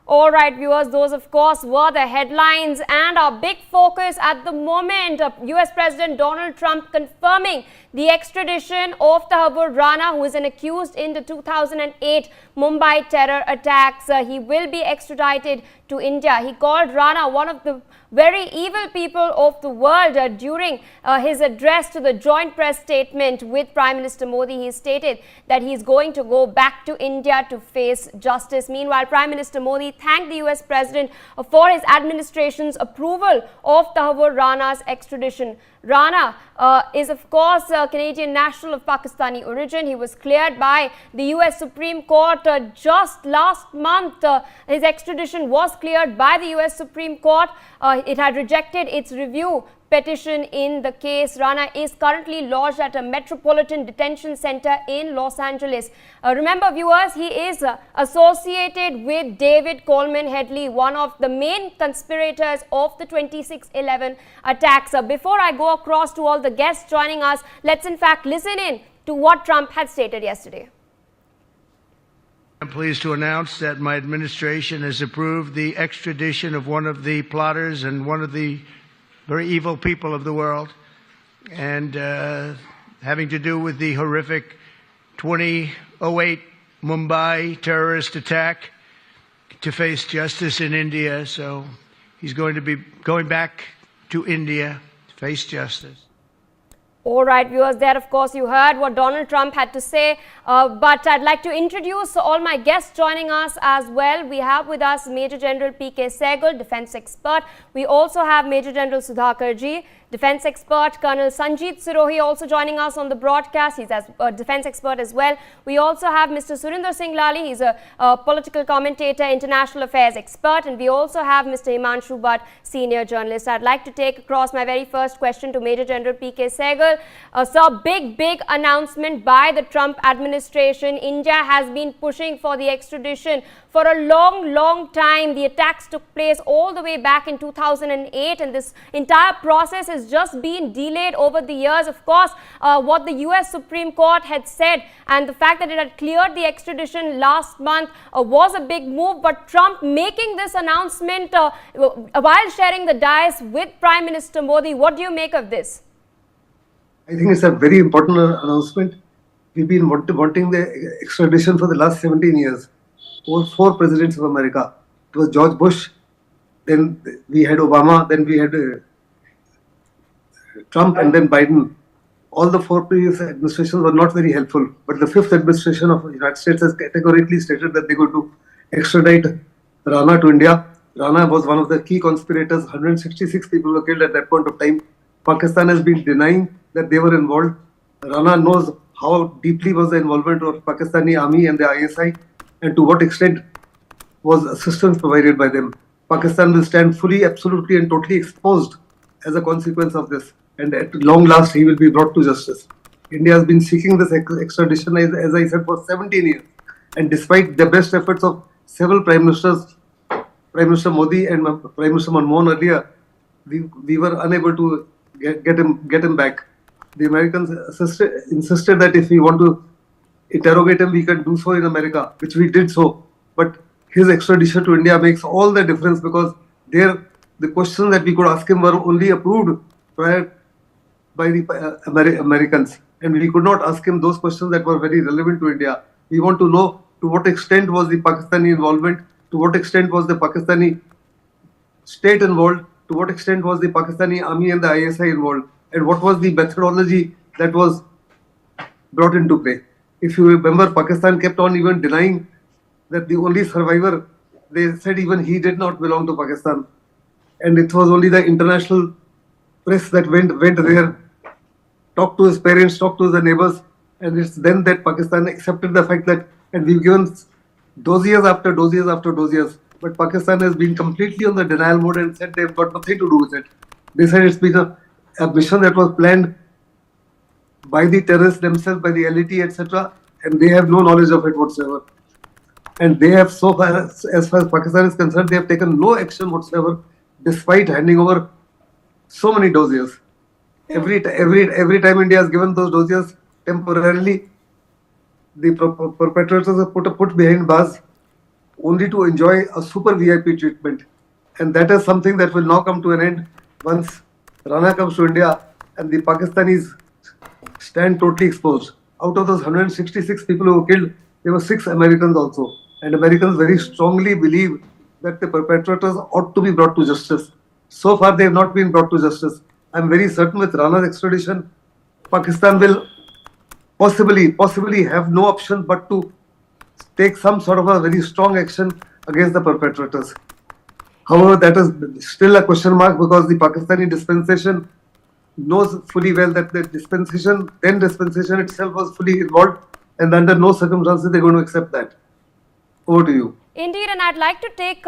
All right, viewers, those of course were the headlines, and our big focus at the moment, US President Donald Trump confirming the extradition of Tahawwur Rana, who is an accused in the 2008 Mumbai terror attacks. He will be extradited to India. He called Rana one of the very evil people of the world during his address to the joint press statement with Prime Minister Modi. He stated that he is going to go back to India to face justice. Meanwhile, Prime Minister Modi thanked the US President for his administration's approval of Tahawwur Rana's extradition. Rana is of course a Canadian national of Pakistani origin. He was cleared by the US Supreme Court just last month. His extradition was cleared by the US Supreme Court. It had rejected its review petition in the case. Rana is currently lodged at a Metropolitan Detention Center in Los Angeles. Remember, viewers, he is associated with David Coleman Headley, one of the main conspirators of the 26/11 attacks. Before I go across to all the guests joining us, let's in fact listen in to what Trump had stated yesterday. I'm pleased to announce that my administration has approved the extradition of one of the plotters and one of the very evil people of the world, and having to do with the horrific 2008 Mumbai terrorist attack, to face justice in India. So he's going to be going back to India to face justice. All right, viewers, there of course you heard what Donald Trump had to say, but I'd like to introduce all my guests joining us as well. We have with us Major General P.K. Sehgal, defense expert. We also have Major General Sudhakarji, defense expert. Colonel Sanjeet Sirohi also joining us on the broadcast. He's a defense expert as well. We also have Mr. Surinder Singh Lali. He's a political commentator, international affairs expert. And we also have Mr. Himanshu Bhatt, senior journalist. I'd like to take across my very first question to Major General P.K. Sehgal. Sir, big announcement by the Trump administration. India has been pushing for the extradition for a long time. The attacks took place all the way back in 2008, and this entire process has just been delayed over the years. Of course, what the US Supreme Court had said and the fact that it had cleared the extradition last month was a big move, but Trump making this announcement while sharing the dais with Prime Minister Modi, what do you make of this? I think it's a very important announcement. We've been wanting the extradition for the last 17 years. Over 4 presidents of America. It was George Bush, then we had Obama, then we had Trump, and then Biden. All the 4 previous administrations were not very helpful. But the 5th administration of the United States has categorically stated that they're going to extradite Rana to India. Rana was one of the key conspirators. 166 people were killed at that point of time. Pakistan has been denying that they were involved. Rana knows how deeply was the involvement of Pakistani army and the ISI, and to what extent was assistance provided by them. Pakistan will stand fully, absolutely and totally exposed as a consequence of this, and at long last he will be brought to justice. India has been seeking this extradition, as I said, for 17 years, and despite the best efforts of several Prime Ministers, Prime Minister Modi and Prime Minister Manmohan earlier, we were unable to get him back. The Americans insisted that if we want to interrogate him, we can do so in America, which we did so. But his extradition to India makes all the difference, because the questions that we could ask him were only approved prior by the Americans, and we could not ask him those questions that were very relevant to India. We want to know to what extent was the Pakistani involvement, to what extent was the Pakistani state involved, to what extent was the Pakistani army and the ISI involved, and what was the methodology that was brought into play. If you remember, Pakistan kept on even denying that the only survivor, they said even he did not belong to Pakistan. And it was only the international press that went there, talked to his parents, talked to the neighbors, and it's then that Pakistan accepted the fact that, and we've given dossiers after dossiers after dossiers, but Pakistan has been completely on the denial mode and said they've got nothing to do with it. They said it's been a mission that was planned by the terrorists themselves, by the LET, etc., and they have no knowledge of it whatsoever. And they have, so far as Pakistan is concerned, they have taken no action whatsoever, despite handing over so many dossiers. Every time India has given those dossiers temporarily, the perpetrators are put behind bars, only to enjoy a super VIP treatment. And that is something that will now come to an end once Rana comes to India and the Pakistanis stand totally exposed. Out of those 166 people who were killed, there were 6 Americans also. And Americans very strongly believe that the perpetrators ought to be brought to justice. So far, they have not been brought to justice. I'm very certain with Rana's extradition, Pakistan will possibly have no option but to take some sort of a very strong action against the perpetrators. However, that is still a question mark because the Pakistani dispensation knows fully well that the dispensation itself was fully involved, and under no circumstances they're going to accept that. Over to you. Indeed, and I'd like to take